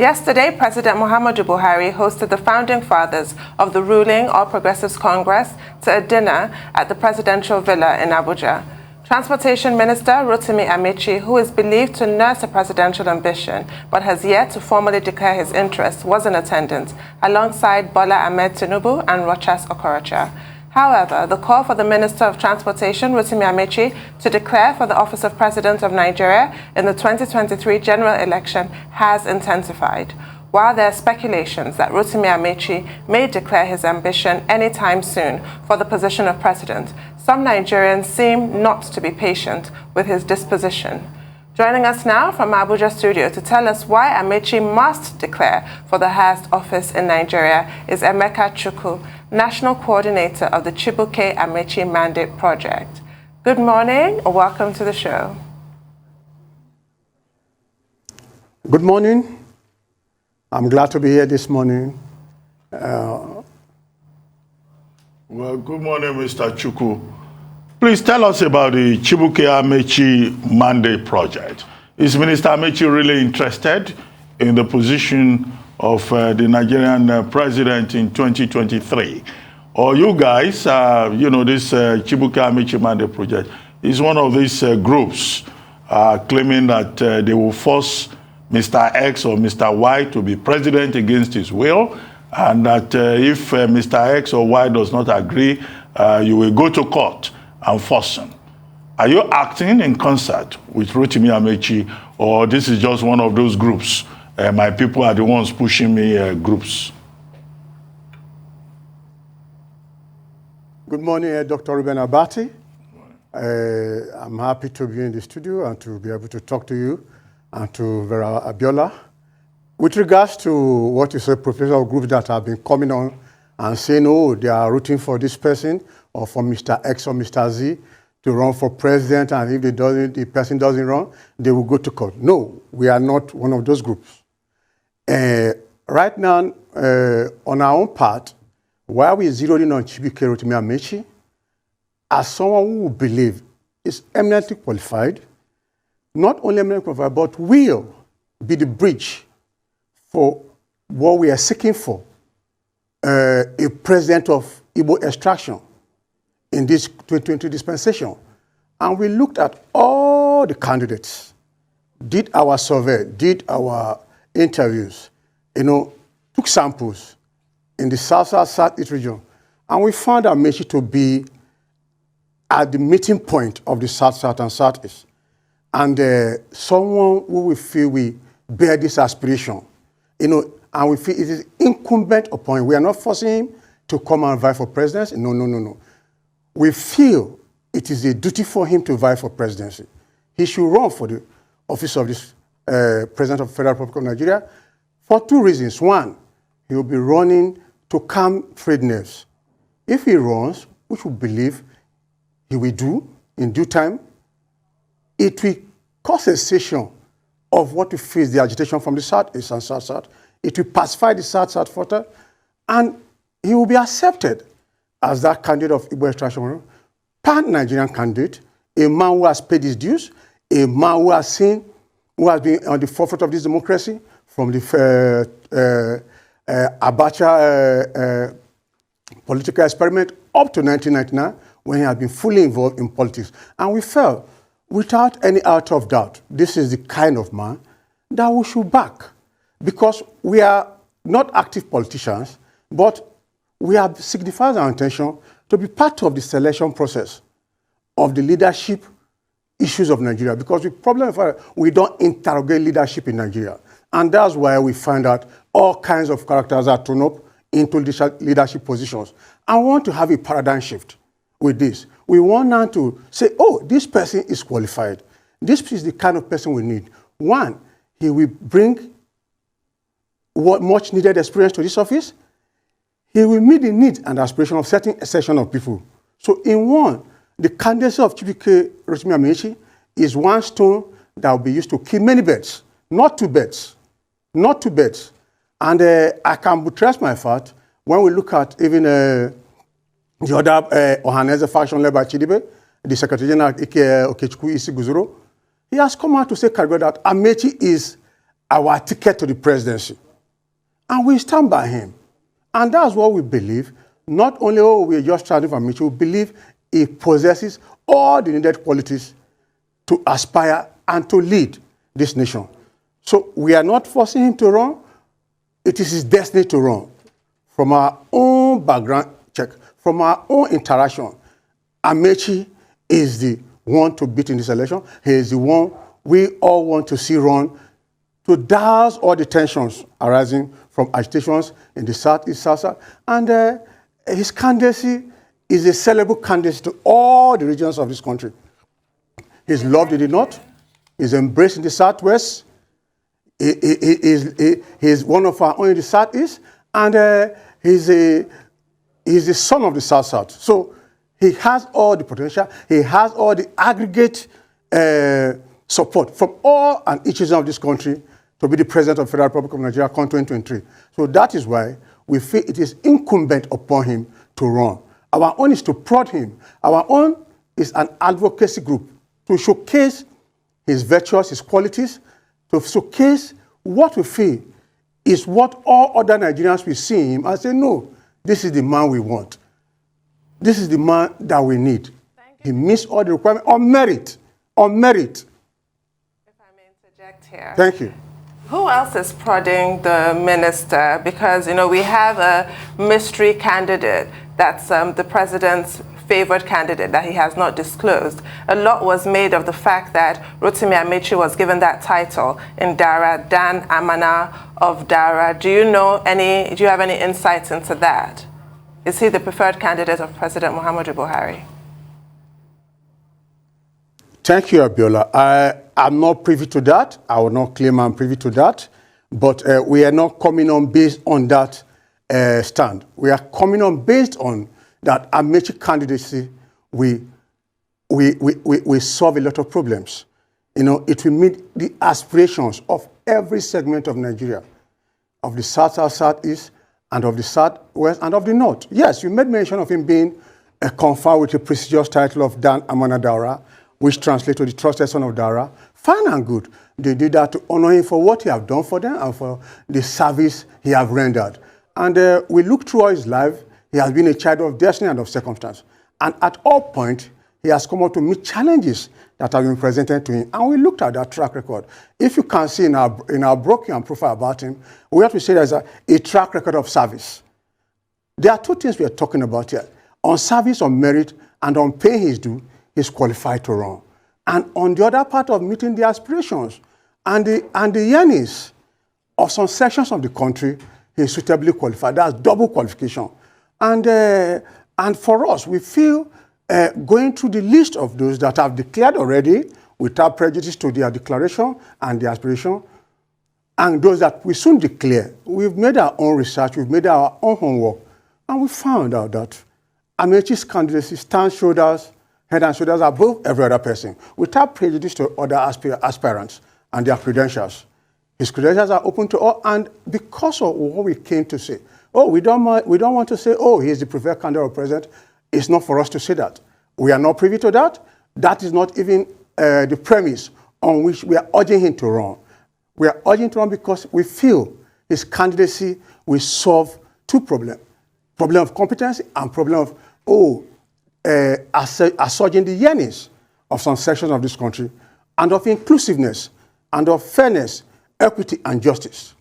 Yesterday, President Muhammadu Buhari hosted the founding fathers of the ruling All Progressives Congress to a dinner at the presidential villa in Abuja. Transportation Minister Rotimi Amaechi, who is believed to nurse a presidential ambition but has yet to formally declare his interest, was in attendance, alongside Bola Ahmed Tinubu and Rochas Okorocha. However, the call for the Minister of Transportation, Rotimi Amaechi, to declare for the office of President of Nigeria in the 2023 general election has intensified. While there are speculations that Rotimi Amaechi may declare his ambition anytime soon for the position of president, some Nigerians seem not to be patient with his disposition. Joining us now from Abuja studio to tell us why Amaechi must declare for the highest office in Nigeria is Emeka Chukwu, National Coordinator of the Chibuike Amaechi Mandate Project. Good morning, or welcome to the show. Good morning. I'm glad to be here this morning. Well, good morning, Mr. Chukwu. Please tell us about the Chibuike Amaechi Mandate Project. Is Minister Amaechi really interested in the position of the Nigerian president in 2023? Or you guys, this Chibuike Amaechi Mandate Project is one of these groups claiming that they will force Mr. X or Mr. Y to be president against his will, and that if Mr. X or Y does not agree, you will go to court and force him. Are you acting in concert with Rotimi Amaechi, or this is just one of those groups? My people are the ones pushing me groups. Good morning, Dr. Ruben Abati. I'm happy to be in the studio and to be able to talk to you and to Vera Abiola. With regards to what you say, professional groups that have been coming on and saying, oh, they are rooting for this person or for Mr. X or Mr. Z to run for president, and if the person doesn't run, they will go to court. No, we are not one of those groups. Right now, on our own part, while we zeroed in on Chibuike Rotimi Amaechi, as someone who believes is eminently qualified, not only eminently qualified, but will be the bridge for what we are seeking for, a president of Igbo extraction in this 2020 dispensation. And we looked at all the candidates, did our survey, did our interviews, took samples in the Southeast region, and we found Amaechi to be at the meeting point of the South and Southeast. And someone who we feel we bear this aspiration, and we feel it is incumbent upon him. We are not forcing him to come and vie for presidency. No. We feel it is a duty for him to vie for presidency. He should run for the office of this President of the Federal Republic of Nigeria for two reasons. One, he will be running to calm frayed nerves. If he runs, which we believe he will do in due time, it will cause a cessation of what we feel is the agitation from the Southeast and South-South. It will pacify the South-South further, and he will be accepted as that candidate of Igbo extraction, pan-Nigerian candidate, a man who has paid his dues, a man who has been on the forefront of this democracy from the Abuja political experiment up to 1999, when he had been fully involved in politics. And we felt, without any out of doubt, this is the kind of man that we should back. Because we are not active politicians, but we have signified our intention to be part of the selection process of the leadership issues of Nigeria. Because the problem is we don't interrogate leadership in Nigeria. And that's why we find out all kinds of characters are thrown up into leadership positions. I want to have a paradigm shift with this. We want now to say, oh, this person is qualified. This is the kind of person we need. One, he will bring what much needed experience to this office. He will meet the needs and aspiration of certain section of people. So in one, the candidacy of Chibuike Rotimi Amaechi is one stone that will be used to kill many birds, not two birds, not two birds. And I can buttress my fact when we look at even the other Ohaneze faction led by Chidibe, the Secretary General Okechukwu Isiguzoro. He has come out to say that Amaechi is our ticket to the presidency. And we stand by him. And that's what we believe. Not only we're just trying to Amaechi, we believe he possesses all the needed qualities to aspire and to lead this nation. So we are not forcing him to run. It is his destiny to run. From our own background check, from our own interaction, Amaechi is the one to beat in this election. He is the one we all want to see run to douse all the tensions arising from agitations in the Southeast, South. And his candidacy is a sellable candidacy to all the regions of this country. He's loved in the North. He's embraced in the Southwest. He is one of our own in the Southeast. And he's the son of the South. So he has all the potential. He has all the aggregate support from all and each of this country to be the president of the Federal Republic of Nigeria come 2023. So that is why we feel it is incumbent upon him to run. Our own is to prod him. Our own is an advocacy group to showcase his virtues, his qualities, to showcase what we feel is what all other Nigerians will see him and say, no, this is the man we want. This is the man that we need. He meets all the requirements on merit. On merit. If I may interject here. Thank you. Who else is prodding the minister? Because, we have a mystery candidate that's the president's favored candidate that he has not disclosed. A lot was made of the fact that Rotimi Amaechi was given that title in Dara, Dan Amana of Dara. Do you have any insights into that? Is he the preferred candidate of President Muhammadu Buhari? Thank you, Abiola. I'm not privy to that. I will not claim I'm privy to that. But we are not coming on based on that stand. We are coming on based on that Amaechi candidacy. We solve a lot of problems. It will meet the aspirations of every segment of Nigeria, of the South, Southeast, and of the Southwest, and of the North. Yes, you made mention of him being conferred with the prestigious title of Dan Amana Daura, which translates to the trusted son of Dara. Fine and good. They did that to honor him for what he have done for them and for the service he have rendered. And we look through all his life, he has been a child of destiny and of circumstance. And at all points, he has come out to meet challenges that have been presented to him. And we looked at that track record. If you can see in our broken profile about him, we have to say there's a track record of service. There are two things we are talking about here. On service, on merit, and on paying his due, he's qualified to run. And on the other part of meeting the aspirations and the yearnings of some sections of the country, he's suitably qualified. That's double qualification. And for us, we feel going through the list of those that have declared already without prejudice to their declaration and their aspiration, and those that we soon declare, we've made our own research, we've made our own homework, and we found out that Amaechi's candidacy stands head and shoulders above every other person, without prejudice to other aspirants and their credentials. His credentials are open to all, and because of what we came to say, we don't want to say, he is the preferred candidate or president. It's not for us to say that. We are not privy to that. That is not even the premise on which we are urging him to run. We are urging him to run because we feel his candidacy will solve two problems. Problem of competency and problem of, assuaging the yearnings of some sections of this country, and of inclusiveness, and of fairness, equity, and justice.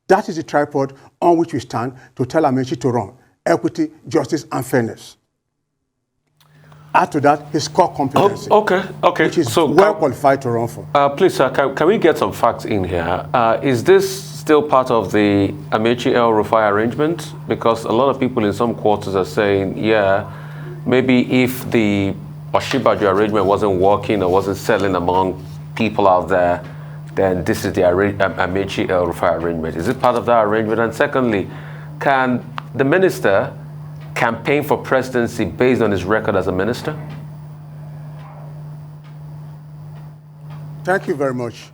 That is the tripod on which we stand to tell Amaechi to run. Equity, justice, and fairness. Add to that his core competency. Okay. Which is so well qualified to run for. Please, sir, can we get some facts in here? Is this still part of the Amaechi El Rufai arrangement? Because a lot of people in some quarters are saying, maybe if the Oshibaju arrangement wasn't working or wasn't selling among people out there, then this is the Amaechi El Rufai arrangement. Is it part of that arrangement? And secondly, can the minister campaign for presidency based on his record as a minister? Thank you very much.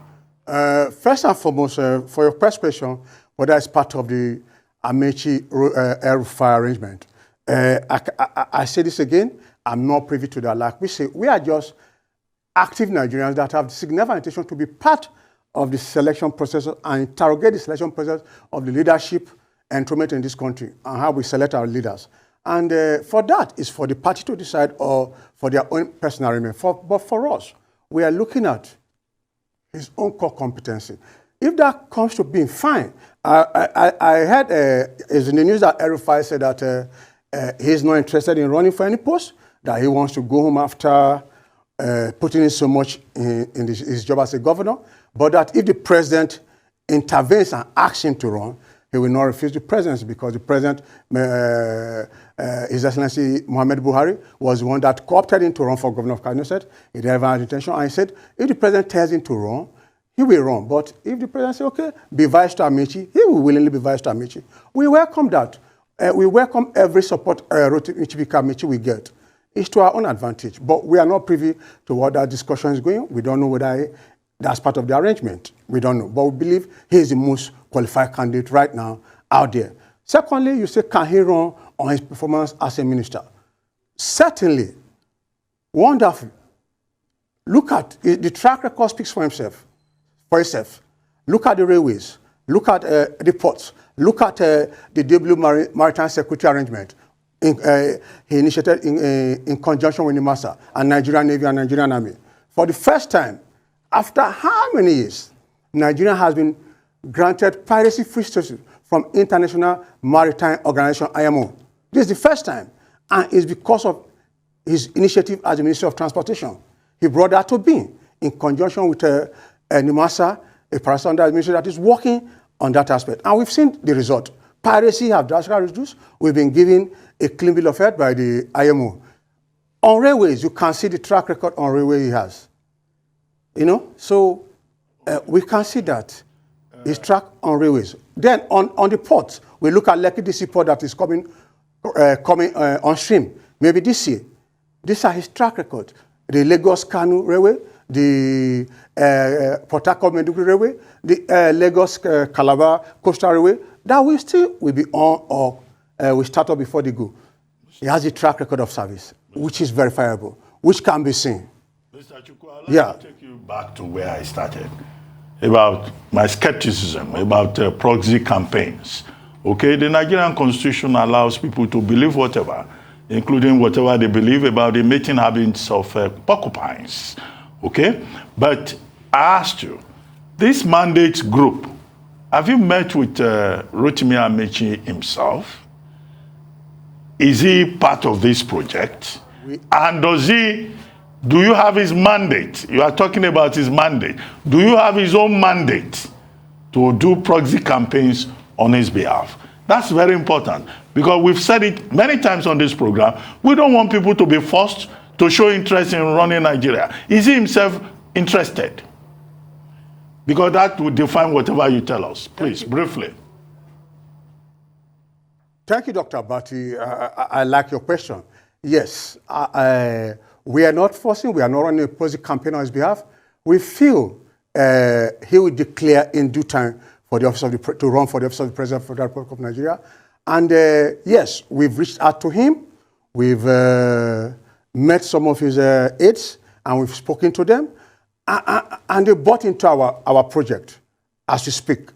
First and foremost, for your first question, whether it's part of the Amaechi El Rufai arrangement, I say this again, I'm not privy to that. Like we say, we are just active Nigerians that have the significant intention to be part of the selection process and interrogate the selection process of the leadership enthronement in this country and how we select our leaders. And for that, it's for the party to decide or for their own personal arrangement. But for us, we are looking at his own core competency. If that comes to being fine, I heard it's in the news that Erufai said that he's not interested in running for any post, that he wants to go home after putting in so much in his job as a governor, but that if the president intervenes and asks him to run, he will not refuse the presidency because the president, His Excellency Muhammadu Buhari, was the one that co-opted him to run for governor of Kaduna State. He never had intention, and he said, if the president tells him to run, he will run. But if the president says, okay, be vice to Amaechi, he will willingly be vice to Amaechi. We welcome that. We welcome every support Rotimi Amaechi we get. It's to our own advantage. But we are not privy to what that discussion is going. We don't know whether that's part of the arrangement. We don't know. But we believe he is the most qualified candidate right now out there. Secondly, you say, can he run on his performance as a minister? Certainly. Wonderful. Look at the track record speaks for himself. Look at the railways. Look at the ports. Look at the W Maritime Security Arrangement he initiated in conjunction with NIMASA and Nigerian Navy and Nigerian Army. For the first time, after how many years, Nigeria has been granted piracy-free status from International Maritime Organization, IMO. This is the first time, and it's because of his initiative as the Minister of Transportation. He brought that to being in conjunction with NIMASA, a parasite administration that is working on that aspect. And we've seen the result. Piracy have drastically reduced. We've been given a clean bill of health by the IMO. On railways, you can see the track record on railway he has. You know, so we can see that his track on railways. Then on the ports, we look at Lekki DC port that is coming on stream, maybe this year. These are his track record. The Lagos-Kano Railway, the Port Harcourt-Maiduguri Railway, the Lagos-Calabar Coastal Railway, that will still will be on or we start up before they go. He has a track record of service, which is verifiable, which can be seen. Mr. Chukwu, I'd like to take you back to where I started, about my skepticism about proxy campaigns. Okay, the Nigerian Constitution allows people to believe whatever, including whatever they believe about the mating habits of porcupines. Okay, but I asked you, this mandate group, have you met with Rotimi Amaechi himself? Is he part of this project? And do you have his mandate? You are talking about his mandate. Do you have his own mandate to do proxy campaigns on his behalf? That's very important because we've said it many times on this program. We don't want people to be forced to show interest in running Nigeria. Is he himself interested? Because that would define whatever you tell us. Please, briefly. Thank you, Dr. Abati. I like your question. Yes, we are not forcing, we are not running a proxy campaign on his behalf. We feel he will declare in due time for the office of to run for the office of the President of the Republic of Nigeria. And yes, we've reached out to him. We've met some of his aides, and we've spoken to them. And they bought into our project as we speak.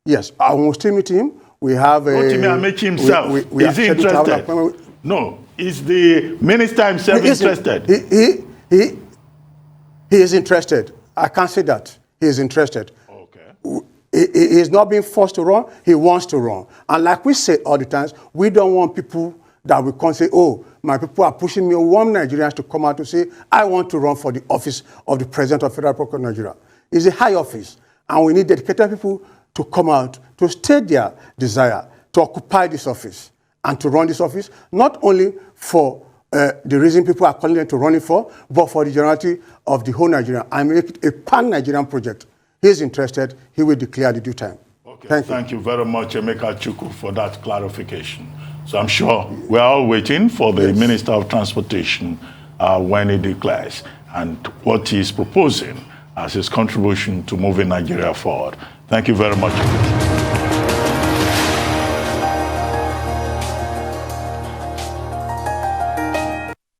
Yes, I will still meet him. We have Rotimi Amaechi himself. Is he interested? No. Is the minister himself interested? He is interested. I can't say that. He is interested. Okay. He is not being forced to run. He wants to run. And like we say all the times, we don't want people that will come say, oh, my people are pushing me. We want Nigerians to come out to say, I want to run for the office of the President of the Federal Republic of Nigeria. It's a high office. And we need dedicated people to come out, to state their desire, to occupy this office, and to run this office, not only for the reason people are calling them to run it for, but for the generality of the whole Nigeria. I make it a pan-Nigerian project. He is interested. He will declare the due time. Okay. Thank you very much, Emeka Chukwu, for that clarification. So I'm sure we're all waiting for the Minister of Transportation when he declares and what he's proposing as his contribution to moving Nigeria forward. Thank you very much.